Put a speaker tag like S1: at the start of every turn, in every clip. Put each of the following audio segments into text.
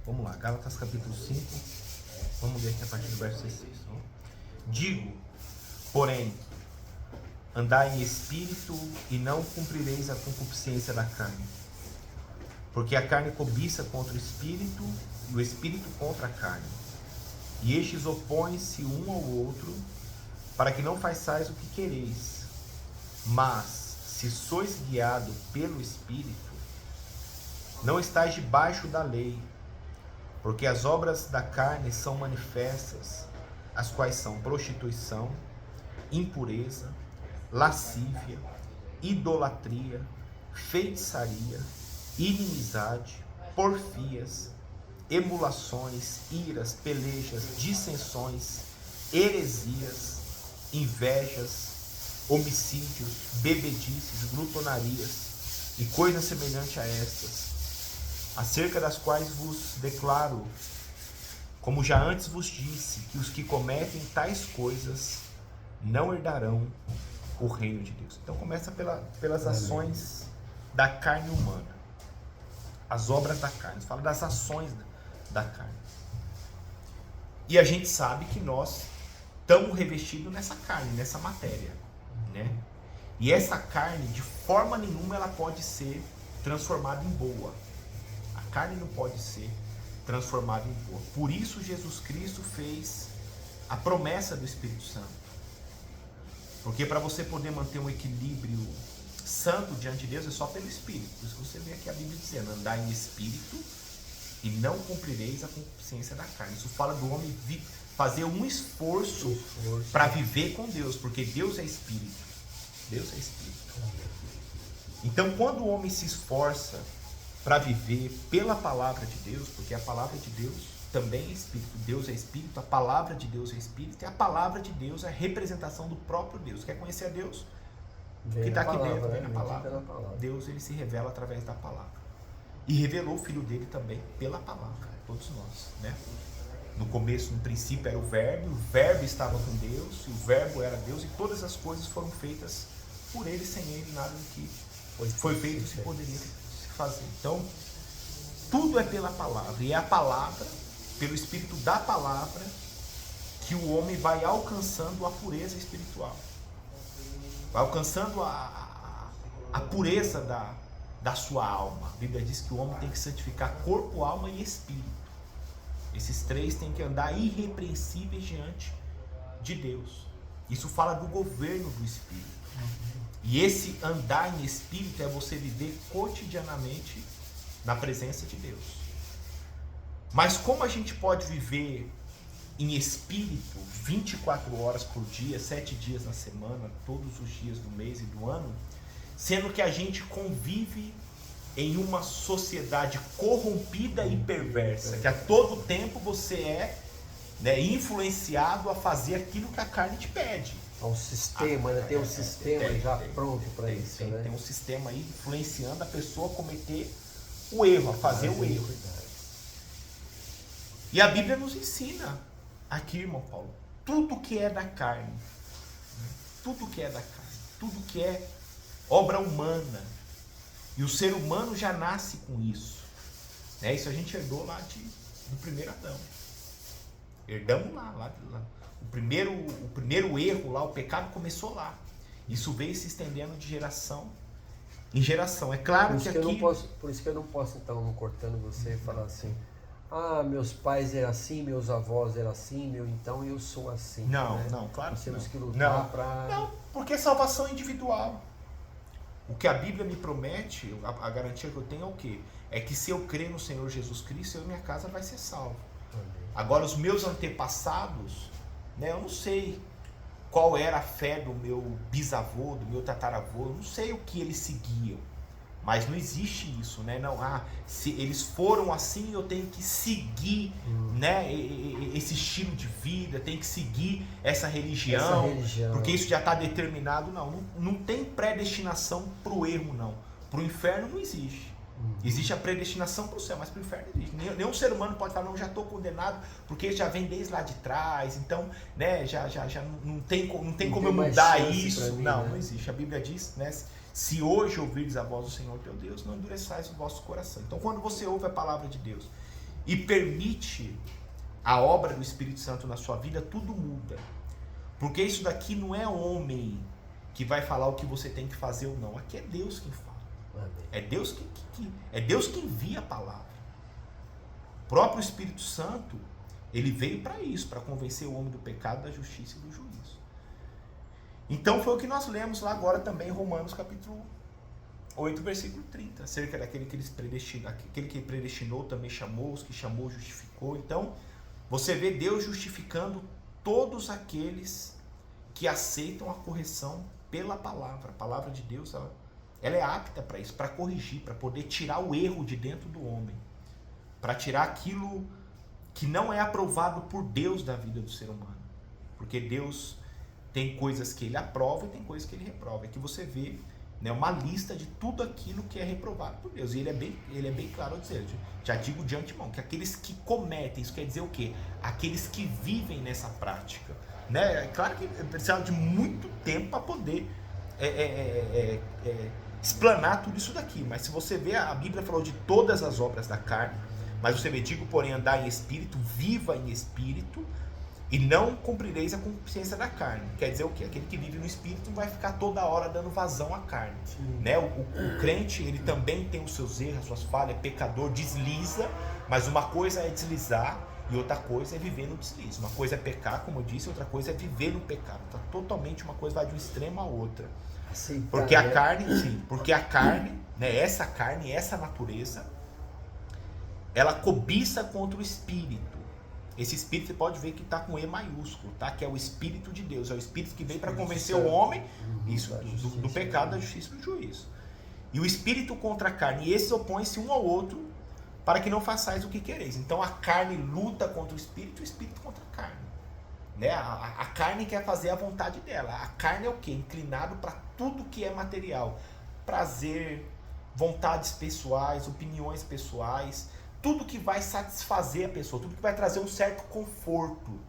S1: Vamos lá, Gálatas capítulo 5, vamos ler aqui a partir do verso 16. Digo, porém, andai em espírito e não cumprireis a concupiscência da carne. Porque a carne cobiça contra o espírito e o espírito contra a carne. E estes opõem-se um ao outro, para que não façais o que quereis. Mas, se sois guiado pelo espírito, não estáis debaixo da lei. Porque as obras da carne são manifestas, as quais são prostituição, impureza, lascívia, idolatria, feitiçaria, inimizade, porfias, emulações, iras, pelejas, dissensões, heresias, invejas, homicídios, bebedices, glutonarias e coisas semelhantes a estas, acerca das quais vos declaro, como já antes vos disse, que os que cometem tais coisas não herdarão o reino de Deus. Então começa pelas ações da carne humana, as obras da carne, fala das ações da carne. E a gente sabe que nós estamos revestidos nessa carne, nessa matéria, né? E essa carne, de forma nenhuma, ela pode ser transformada em boa. A carne não pode ser transformada em boa. Por isso Jesus Cristo fez a promessa do Espírito Santo. Porque para você poder manter um equilíbrio santo diante de Deus é só pelo Espírito. Por isso que você vê aqui a Bíblia dizendo, andar em Espírito e não cumprireis a concupiscência da carne. Isso fala do homem fazer um esforço para viver com Deus, porque Deus é Espírito. Deus é Espírito. Então quando o homem se esforça para viver pela palavra de Deus, porque a palavra de Deus também é Espírito, Deus é Espírito, a palavra de Deus é Espírito, e a palavra de Deus é a representação do próprio Deus. Quer conhecer a Deus? Que está aqui dentro, vem na palavra. Deus, ele se revela através da palavra. E revelou o Filho dele também pela palavra, todos nós, né? No começo, no princípio era o Verbo estava com Deus, e o Verbo era Deus, e todas as coisas foram feitas por ele, sem ele nada do que foi feito se poderia se fazer. Então, tudo é pela palavra, e é a palavra, pelo Espírito da palavra, que o homem vai alcançando a pureza espiritual. Vai alcançando a pureza da sua alma. A Bíblia diz que o homem tem que santificar corpo, alma e espírito. Esses três têm que andar irrepreensíveis diante de Deus. Isso fala do governo do Espírito. E esse andar em espírito é você viver cotidianamente na presença de Deus. Mas como a gente pode viver em espírito 24 horas por dia, 7 dias na semana, todos os dias do mês e do ano, sendo que a gente convive em uma sociedade corrompida e perversa, que a todo tempo você é, né, influenciado a fazer aquilo que a carne te pede.
S2: É um sistema, né? Tem um sistema já pronto para isso, né?
S1: Tem um sistema aí influenciando a pessoa a cometer o erro, a fazer o erro. E a Bíblia nos ensina aqui, irmão Paulo, tudo que é da carne, tudo que é da carne, tudo que é obra humana, e o ser humano já nasce com isso, né? Isso a gente herdou lá do primeiro Adão, herdamos lá. O primeiro erro lá, o pecado começou lá, isso veio se estendendo de geração em geração. É claro que aqui...
S2: Por isso que eu não posso, então, não cortando você, falar assim, meus pais eram assim, meus avós eram assim, então eu sou assim.
S1: Não,
S2: né?
S1: não, claro
S2: Nós temos
S1: que
S2: que lutar para...
S1: Não, porque é salvação individual. O que a Bíblia me promete, a garantia que eu tenho é o quê? É que se eu crer no Senhor Jesus Cristo, eu e minha casa vai ser salvo. Amém. Agora, os meus antepassados, né, eu não sei qual era a fé do meu bisavô, do meu tataravô, eu não sei o que eles seguiam. Mas não existe isso, né? Não, se eles foram assim, eu tenho que seguir, né, esse estilo de vida, tenho que seguir essa religião, porque isso já está determinado. Não tem predestinação para o erro, não. Para o inferno não existe. Existe a predestinação para o céu, mas para o inferno não existe. Nenhum ser humano pode falar, não, já estou condenado, porque já vem desde lá de trás, então, né, já não tem como eu mudar isso. Mim, não, né? Não existe. A Bíblia diz, né? Se hoje ouvirdes a voz do Senhor teu Deus, não endureçais o vosso coração. Então, quando você ouve a palavra de Deus e permite a obra do Espírito Santo na sua vida, tudo muda. Porque isso daqui não é homem que vai falar o que você tem que fazer ou não. Aqui é Deus quem fala. É Deus que envia a palavra. O próprio Espírito Santo, ele veio para isso, para convencer o homem do pecado, da justiça e do juízo. Então foi o que nós lemos lá agora também em Romanos capítulo 8, versículo 30, acerca daquele que eles predestinou, aquele que predestinou também chamou, os que chamou justificou. Então, você vê Deus justificando todos aqueles que aceitam a correção pela palavra. A palavra de Deus, ela é apta para isso, para corrigir, para poder tirar o erro de dentro do homem, para tirar aquilo que não é aprovado por Deus da vida do ser humano. Porque Deus tem coisas que ele aprova e tem coisas que ele reprova. Aqui você vê, né, uma lista de tudo aquilo que é reprovado por Deus. E ele é bem claro ao dizer, já digo de antemão, que aqueles que cometem, isso quer dizer o quê? Aqueles que vivem nessa prática. Né? É claro que precisa de muito tempo para poder explanar tudo isso daqui. Mas se você vê, a Bíblia falou de todas as obras da carne, mas você vê, digo, porém, andar em espírito, viva em espírito, e não cumprireis a concupiscência da carne. Quer dizer o quê? Aquele que vive no espírito não vai ficar toda hora dando vazão à carne. Né? O crente, ele também tem os seus erros, as suas falhas, é pecador, desliza, mas uma coisa é deslizar e outra coisa é viver no deslize. Uma coisa é pecar, como eu disse, outra coisa é viver no pecado. Então, totalmente uma coisa vai de um extremo a outra. Sim, porque a carne, sim, porque a carne, né, essa natureza, ela cobiça contra o espírito. Esse espírito você pode ver que está com E maiúsculo, tá? Que é o Espírito de Deus, é o Espírito que veio para convencer o homem isso, do pecado, da justiça e do juízo. E o Espírito contra a carne, e esses opõem-se um ao outro para que não façais o que quereis. Então a carne luta contra o Espírito contra a carne. Né? A carne quer fazer a vontade dela. A carne é o quê? Inclinado para tudo que é material. Prazer, vontades pessoais, opiniões pessoais, tudo que vai satisfazer a pessoa, tudo que vai trazer um certo conforto.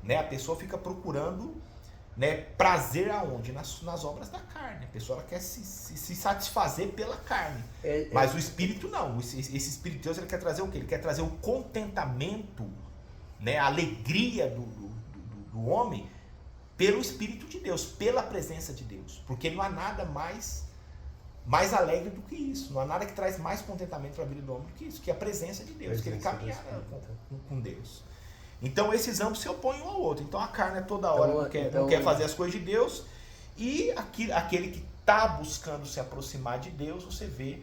S1: Né? A pessoa fica procurando, né, prazer aonde? Nas obras da carne. A pessoa ela quer se satisfazer pela carne. Mas o Espírito não. Esse Espírito de Deus, ele quer trazer o quê? Ele quer trazer o contentamento, né, a alegria do homem pelo Espírito de Deus, pela presença de Deus. Porque não há nada mais alegre do que isso. Não há nada que traz mais contentamento para a vida do homem do que isso, que é a presença de Deus, que ele caminha com Deus. Então esses ambos se opõem um ao outro. Então a carne toda hora não quer fazer as coisas de Deus, e aquele que está buscando se aproximar de Deus, você vê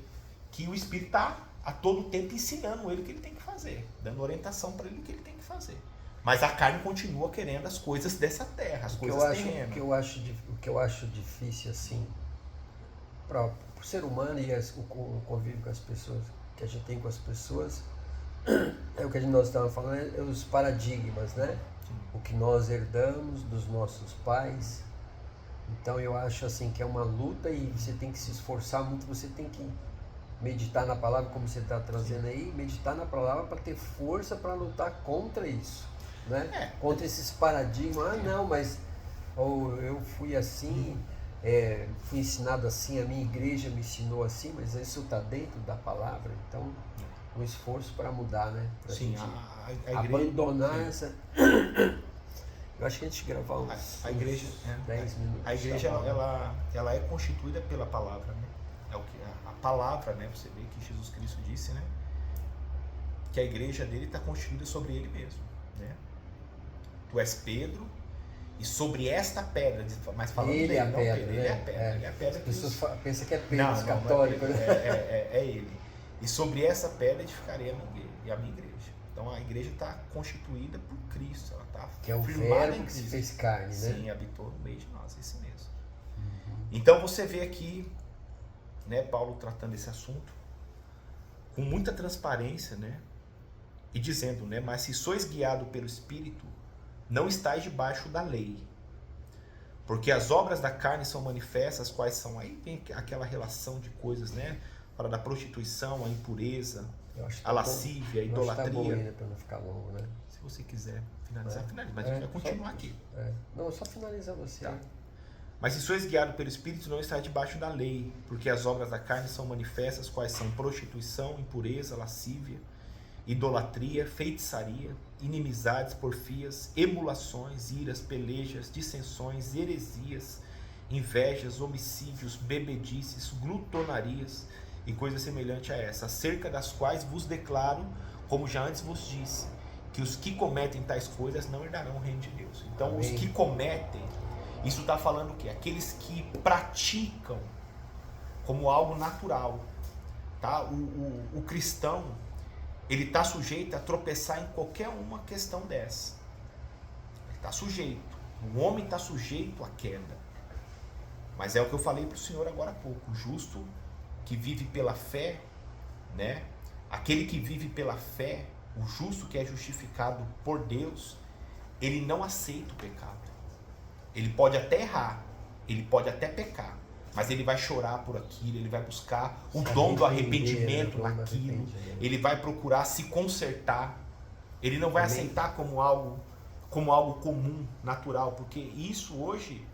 S1: que o Espírito está a todo tempo ensinando ele o que ele tem que fazer, dando orientação para ele o que ele tem que fazer. Mas a carne continua querendo as coisas dessa terra, as coisas terrenas.
S2: O que eu acho difícil assim para o ser humano e o convívio com as pessoas, que a gente tem com as pessoas, é o que nós estávamos falando, é os paradigmas, né? O que nós herdamos dos nossos pais. Então eu acho assim que é uma luta e você tem que se esforçar muito, você tem que meditar na palavra, como você está trazendo aí, meditar na palavra para ter força para lutar contra isso, né? Contra esses paradigmas. Não, mas eu fui assim, fui ensinado assim, a minha igreja me ensinou assim, mas isso está dentro da palavra. Então um esforço para mudar, né? Pra
S1: sim,
S2: a
S1: igreja,
S2: abandonar essa. Eu acho que a gente gravar uns 10 minutos.
S1: A igreja ela é constituída pela palavra, né? É o que a palavra, né? Você vê que Jesus Cristo disse, né? Que a igreja dele está constituída sobre ele mesmo, né? Tu és Pedro, e sobre esta pedra, mas falando
S2: ele
S1: dele,
S2: é a pedra,
S1: Pedro,
S2: né?
S1: ele é a pedra, ele é a pedra.
S2: As pessoas pensam que é Pedro, os
S1: não,
S2: católicos,
S1: né?
S2: É
S1: ele. E sobre essa pedra edificarei a minha igreja. Então a igreja está constituída por Cristo, ela está
S2: que é o
S1: firmada
S2: verbo
S1: em
S2: que se
S1: Cristo.
S2: fez carne, né?
S1: Sim, habitou no meio de nós, esse mesmo. Então você vê aqui, né, Paulo tratando esse assunto com muita transparência, né? E dizendo, né, mas se sois guiado pelo Espírito, não estáis debaixo da lei. Porque as obras da carne são manifestas, quais são? Aí vem aquela relação de coisas, né? Fala da prostituição, a impureza, a lascívia, a idolatria.
S2: Tá bom ainda para não ficar longo, né?
S1: Se você quiser finalizar, finaliza. Mas a gente vai continuar aqui.
S2: Não, só finaliza você.
S1: Tá. Mas se sois guiado pelo Espírito, não está debaixo da lei, porque as obras da carne são manifestas, quais são prostituição, impureza, lascívia, idolatria, feitiçaria, inimizades, porfias, emulações, iras, pelejas, dissensões, heresias, invejas, homicídios, bebedices, glutonarias e coisas semelhantes a essa, acerca das quais vos declaro, como já antes vos disse, que os que cometem tais coisas não herdarão o reino de Deus. Então, amém, os que cometem, isso está falando o quê? Aqueles que praticam como algo natural, tá? O cristão, ele está sujeito a tropeçar em qualquer uma questão dessa. Ele está sujeito. O homem está sujeito à queda. Mas é o que eu falei para o senhor agora há pouco. O justo que vive pela fé, né? Aquele que vive pela fé, o justo que é justificado por Deus, ele não aceita o pecado. Ele pode até errar, ele pode até pecar, mas ele vai chorar por aquilo, ele vai buscar o dom do arrependimento naquilo, ele vai procurar se consertar, ele não vai aceitar como algo comum, natural, porque isso hoje